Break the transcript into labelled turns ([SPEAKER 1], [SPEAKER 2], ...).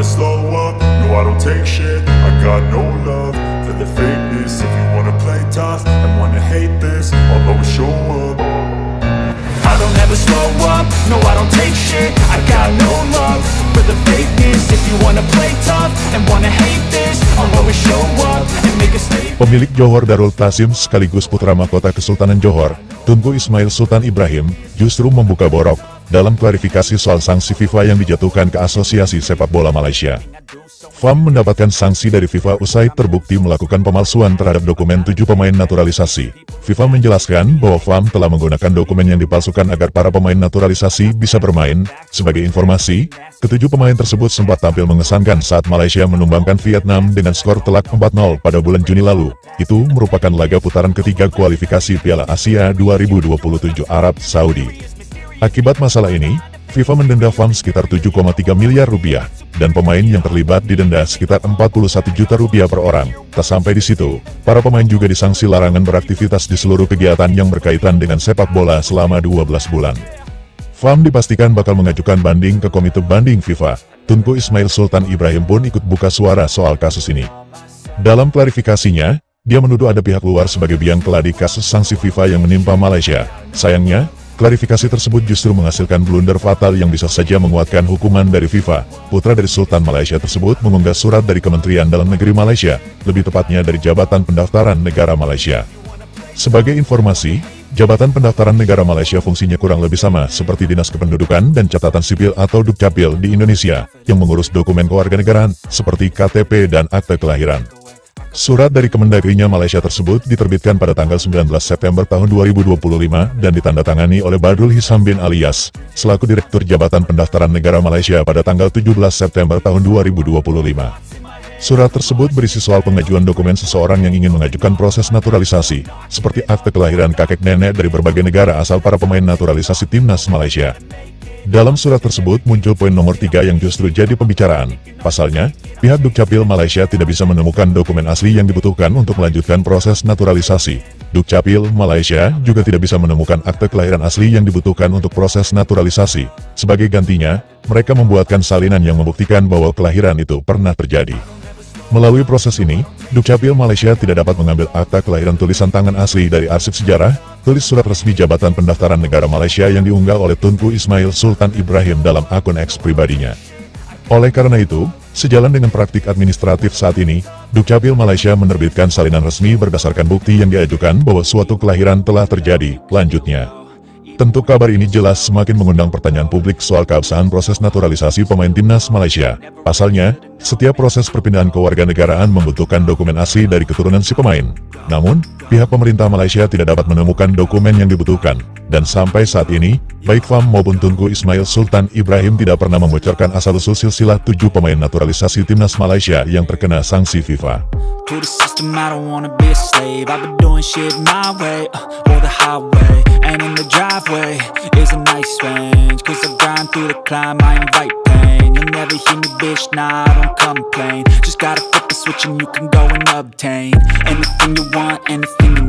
[SPEAKER 1] never slow up, no I don't take shit. I got no love for the fakeness. If you wanna play tough and wanna hate this, I'll always show up.
[SPEAKER 2] I don't ever slow up, no I don't take shit. I got no love for the fakeness. If you wanna play tough and wanna hate this, I'll always show up and make a statement.
[SPEAKER 3] Pemilik Johor Darul Tasim sekaligus putra mahkota Kesultanan Johor, Tunku Ismail Sultan Ibrahim, justru membuka borok dalam klarifikasi soal sanksi FIFA yang dijatuhkan ke Asosiasi Sepak Bola Malaysia. FAM mendapatkan sanksi dari FIFA usai terbukti melakukan pemalsuan terhadap dokumen 7 pemain naturalisasi. FIFA menjelaskan bahwa FAM telah menggunakan dokumen yang dipalsukan agar para pemain naturalisasi bisa bermain. Sebagai informasi, ketujuh pemain tersebut sempat tampil mengesankan saat Malaysia menumbangkan Vietnam dengan skor telak 4-0 pada bulan Juni lalu. Itu merupakan laga putaran ketiga kualifikasi Piala Asia 2027 Arab Saudi. Akibat masalah ini, FIFA mendenda FAM sekitar 7,3 miliar rupiah, dan pemain yang terlibat didenda sekitar 41 juta rupiah per orang. Tak sampai di situ, para pemain juga disanksi larangan beraktivitas di seluruh kegiatan yang berkaitan dengan sepak bola selama 12 bulan. FAM dipastikan bakal mengajukan banding ke Komite Banding FIFA. Tunku Ismail Sultan Ibrahim pun ikut buka suara soal kasus ini. Dalam klarifikasinya, dia menuduh ada pihak luar sebagai biang keladi kasus sanksi FIFA yang menimpa Malaysia. Sayangnya, klarifikasi tersebut justru menghasilkan blunder fatal yang bisa saja menguatkan hukuman dari FIFA. Putra dari Sultan Malaysia tersebut mengunggah surat dari Kementerian Dalam Negeri Malaysia, lebih tepatnya dari Jabatan Pendaftaran Negara Malaysia. Sebagai informasi, Jabatan Pendaftaran Negara Malaysia fungsinya kurang lebih sama seperti Dinas Kependudukan dan Catatan Sipil atau Dukcapil di Indonesia, yang mengurus dokumen kewarganegaraan seperti KTP dan akte kelahiran. Surat dari Kemendagrinya Malaysia tersebut diterbitkan pada tanggal 19 September tahun 2025 dan ditandatangani oleh Badrul Hisam bin Alias, selaku Direktur Jabatan Pendaftaran Negara Malaysia pada tanggal 17 September tahun 2025. Surat tersebut berisi soal pengajuan dokumen seseorang yang ingin mengajukan proses naturalisasi, seperti akte kelahiran kakek nenek dari berbagai negara asal para pemain naturalisasi timnas Malaysia. Dalam surat tersebut muncul poin nomor 3 yang justru jadi pembicaraan. Pasalnya, pihak Dukcapil Malaysia tidak bisa menemukan dokumen asli yang dibutuhkan untuk melanjutkan proses naturalisasi. Dukcapil Malaysia juga tidak bisa menemukan akte kelahiran asli yang dibutuhkan untuk proses naturalisasi. Sebagai gantinya, mereka membuatkan salinan yang membuktikan bahwa kelahiran itu pernah terjadi. Melalui proses ini, Dukcapil Malaysia tidak dapat mengambil akta kelahiran tulisan tangan asli dari arsip sejarah, tulis surat resmi Jabatan Pendaftaran Negara Malaysia yang diunggah oleh Tunku Ismail Sultan Ibrahim dalam akun X pribadinya. Oleh karena itu, sejalan dengan praktik administratif saat ini, Dukcapil Malaysia menerbitkan salinan resmi berdasarkan bukti yang diajukan bahwa suatu kelahiran telah terjadi. Lanjutnya, tentu kabar ini jelas semakin mengundang pertanyaan publik soal keabsahan proses naturalisasi pemain timnas Malaysia. Pasalnya, setiap proses perpindahan kewarganegaraan membutuhkan dokumen asli dari keturunan si pemain. Namun, pihak pemerintah Malaysia tidak dapat menemukan dokumen yang dibutuhkan. Dan sampai saat ini, baik FAM maupun Tunku Ismail Sultan Ibrahim tidak pernah membocorkan asal-usul silsilah 7 pemain naturalisasi timnas Malaysia yang terkena sanksi FIFA.
[SPEAKER 2] To the system, I don't wanna be a slave. I've been doing shit my way, or the highway. And in the driveway is a nice range. Cause I grind through the climb, I invite pain. You'll never hear me, bitch, nah, I don't complain. Just gotta flip the switch and you can go and obtain anything you want, anything you